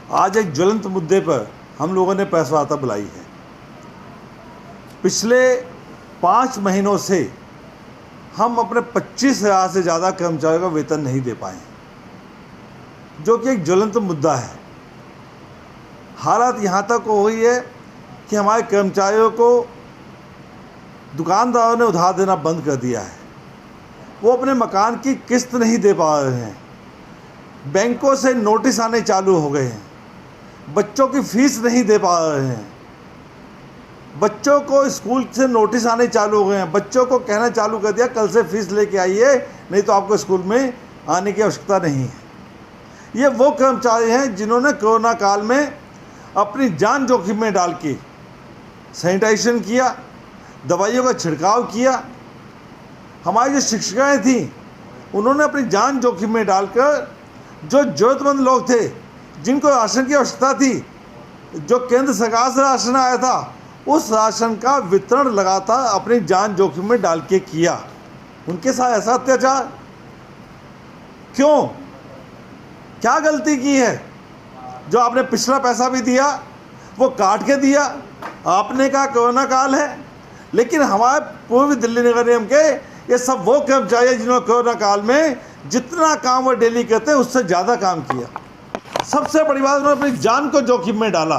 आज एक ज्वलंत मुद्दे पर हम लोगों ने प्रेस वार्ता बुलाई है। पिछले 5 महीनों से हम अपने 25,000 से ज़्यादा कर्मचारियों का वेतन नहीं दे पाए, जो कि एक ज्वलंत मुद्दा है। हालत यहाँ तक हो गई है कि हमारे कर्मचारियों को दुकानदारों ने उधार देना बंद कर दिया है। वो अपने मकान की किस्त नहीं दे पा रहे हैं। बैंकों से नोटिस आने चालू हो गए हैं। बच्चों की फीस नहीं दे पा रहे हैं। बच्चों को स्कूल से नोटिस आने चालू हो गए हैं। बच्चों को कहना चालू कर दिया कल से फीस लेके आइए, नहीं तो आपको स्कूल में आने की आवश्यकता नहीं है। ये वो कर्मचारी हैं जिन्होंने कोरोना काल में अपनी जान जोखिम में डाल के सैनिटाइजेशन किया, दवाइयों का छिड़काव किया। हमारी जो शिक्षिकाएँ थीं, उन्होंने अपनी जान जोखिम में डालकर जो ज़रूरतमंद लोग थे, जिनको राशन की आवश्यकता थी, जो केंद्र सरकार से राशन आया था, उस राशन का वितरण लगातार अपनी जान जोखिम में डाल के किया। उनके साथ ऐसा अत्याचार क्यों? क्या गलती की है? जो आपने पिछला पैसा भी दिया वो काट के दिया। आपने कहा कोरोना काल है, लेकिन हमारे पूर्वी दिल्ली नगर निगम के ये सब वो कर्मचारी हैं जिन्होंने कोरोना काल में जितना काम वो डेली करते हैं उससे ज़्यादा काम किया। सबसे बड़ी बात, उन्होंने अपनी जान को जोखिम में डाला।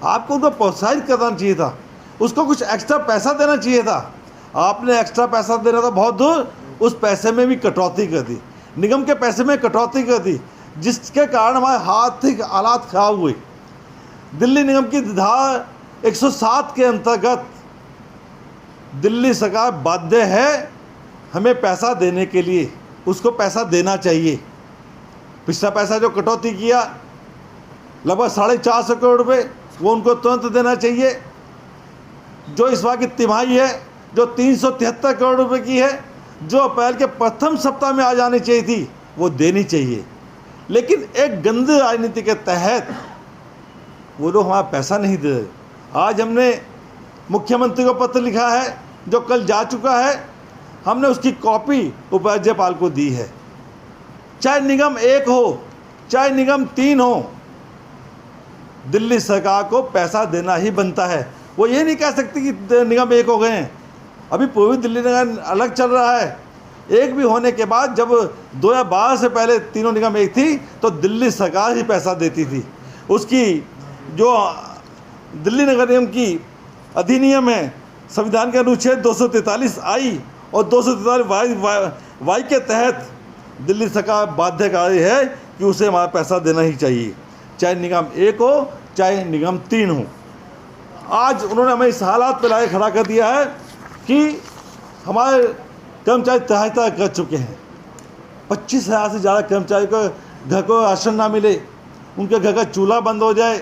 आपको उनको प्रोत्साहित करना चाहिए था, उसको कुछ एक्स्ट्रा पैसा देना चाहिए था। आपने एक्स्ट्रा पैसा देना था बहुत दूर, उस पैसे में भी कटौती कर दी, निगम के पैसे में कटौती कर दी, जिसके कारण हमारे आर्थिक हालात खराब हुए। दिल्ली निगम की धारा 107 के अंतर्गत दिल्ली सरकार बाध्य है हमें पैसा देने के लिए, उसको पैसा देना चाहिए। पिछला पैसा जो कटौती किया लगभग 450 करोड़ रुपये, वो उनको तुरंत देना चाहिए। जो इस बार की तिमाही है जो 373 करोड़ रुपए की है, जो अप्रैल के प्रथम सप्ताह में आ जानी चाहिए थी, वो देनी चाहिए। लेकिन एक गंदी राजनीति के तहत वो लोग हमारा पैसा नहीं दे रहे। आज हमने मुख्यमंत्री को पत्र लिखा है जो कल जा चुका है। हमने उसकी कॉपी उपराज्यपाल को दी है। चाहे निगम 1 हो, चाहे निगम 3 हो, दिल्ली सरकार को पैसा देना ही बनता है। वो ये नहीं कह सकती कि निगम 1 हो गए हैं। अभी पूर्वी दिल्ली निगम अलग चल रहा है। 1 भी होने के बाद जब 2012 से पहले तीनों निगम 1 थी तो दिल्ली सरकार ही पैसा देती थी। उसकी जो दिल्ली नगर निगम की अधिनियम है, संविधान के अनुच्छेद 243 आई और 243 वाई के तहत दिल्ली सरकार बाध्यकारी है कि उसे हमारा पैसा देना ही चाहिए, चाहे निगम 1 हो चाहे निगम 3 हो। आज उन्होंने हमें इस हालात पर लाए खड़ा कर दिया है कि हमारे कर्मचारी सहायता कर चुके हैं। 25,000 से ज़्यादा कर्मचारी को घर को राशन ना मिले, उनके घर का चूल्हा बंद हो जाए।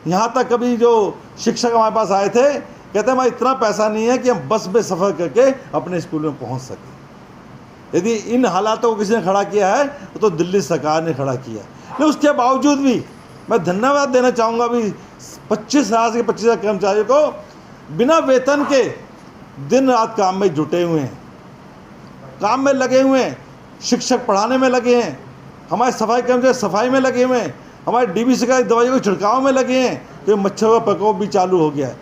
यहाँ तक कभी जो शिक्षक हमारे पास आए थे, कहते हैं हमारा इतना पैसा नहीं है कि हम बस में सफ़र करके अपने स्कूल में पहुँच सकें। यदि इन हालातों को किसी ने खड़ा किया है तो दिल्ली सरकार ने खड़ा किया। लेकिन उसके बावजूद भी मैं धन्यवाद देना चाहूँगा भी 25,000 से 25,000 कर्मचारियों को बिना वेतन के दिन रात काम में जुटे हुए हैं, काम में लगे हुए हैं। शिक्षक पढ़ाने में लगे हैं, हमारे सफाई कर्मचारी सफाई में लगे हुए हैं, हमारे डीबीसी का दवाइयों के छिड़काव में लगे हैं। तो मच्छरों का प्रकोप भी चालू हो गया है।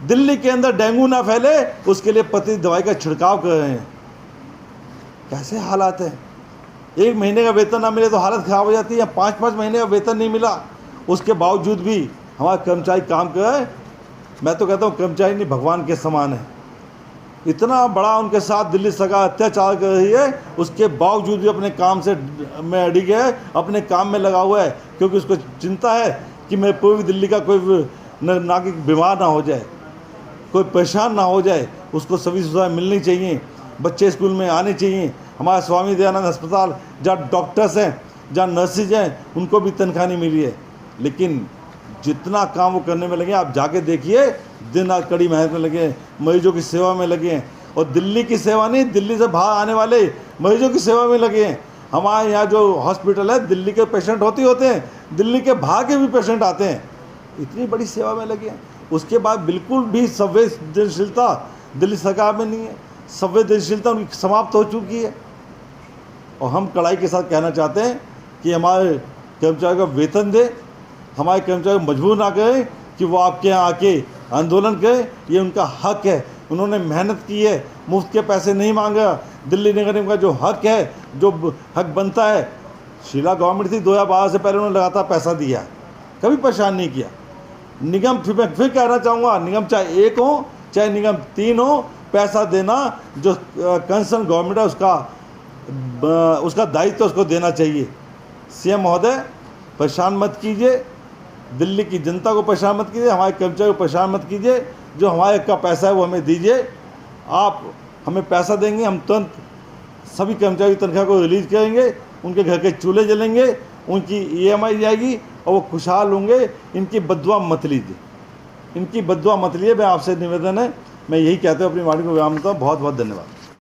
दिल्ली के अंदर डेंगू ना फैले उसके लिए पति दवाई का छिड़काव कर रहे हैं। कैसे हालात हैं? 1 महीने का वेतन ना मिले तो हालत ख़राब हो जाती है। 5-5 महीने का वेतन नहीं मिला, उसके बावजूद भी हमारे कर्मचारी काम कर रहे हैं। मैं तो कहता हूँ कर्मचारी नहीं भगवान के समान है। इतना बड़ा उनके साथ दिल्ली सरकार अत्याचार कर रही है, उसके बावजूद भी अपने काम से में अड़ी है, अपने काम में लगा हुआ है, क्योंकि उसको चिंता है कि मैं पूर्वी दिल्ली का कोई नागरिक बीमार ना हो जाए, कोई परेशान ना हो जाए। उसको सभी सुविधाएं मिलनी चाहिए, बच्चे स्कूल में आने चाहिए। हमारा स्वामी दयानंद अस्पताल जहाँ डॉक्टर्स हैं, जहाँ नर्सेज हैं, उनको भी तनख्वाह नहीं मिली है। लेकिन जितना काम वो करने में लगे, आप जाके देखिए, दिन रात कड़ी मेहनत में लगे, मरीजों की सेवा में लगे हैं। और दिल्ली की सेवा नहीं, दिल्ली से बाहर आने वाले मरीजों की सेवा में लगे हैं। हमारे यहाँ जो हॉस्पिटल है, दिल्ली के पेशेंट होते हैं, दिल्ली के बाहर के भी पेशेंट आते हैं। इतनी बड़ी सेवा में लगे हैं। उसके बाद बिल्कुल भी संवेदनशीलता दिल्ली सरकार में नहीं है। संवेदनशीलता उनकी समाप्त हो चुकी है। और हम कड़ाई के साथ कहना चाहते हैं कि हमारे कर्मचारियों का वेतन दें, हमारे कर्मचारी को मजबूर ना करें कि वो आपके यहाँ आके आंदोलन करें। ये उनका हक है, उन्होंने मेहनत की है, मुफ्त के पैसे नहीं मांगा। दिल्ली नगर निगम का जो हक है, जो हक बनता है, शीला गवर्नमेंट थी 2012 से पहले उन्होंने लगातार पैसा दिया, कभी परेशान नहीं किया। निगम फिर कहना चाहूँगा, निगम चाहे 1 हो चाहे निगम 3 हो, पैसा देना जो कंसर्न गवर्नमेंट है उसका दायित्व उसको देना चाहिए। सीएम महोदय परेशान मत कीजिए, दिल्ली की जनता को परेशान मत कीजिए, हमारे कर्मचारियों को परेशान मत कीजिए। जो हमारे का पैसा है वो हमें दीजिए। आप हमें पैसा देंगे, हम तुरंत सभी कर्मचारी की तनख्वाह को रिलीज करेंगे, उनके घर के चूल्हे जलेंगे, उनकी EMI जाएगी और वो खुशहाल होंगे। इनकी बद्दुआ मत लीजिए, इनकी बद्दुआ मत लीजिए। मैं आपसे निवेदन है, मैं यही कहते हुए अपनी वाणी को विराम देता हूँ। बहुत बहुत धन्यवाद।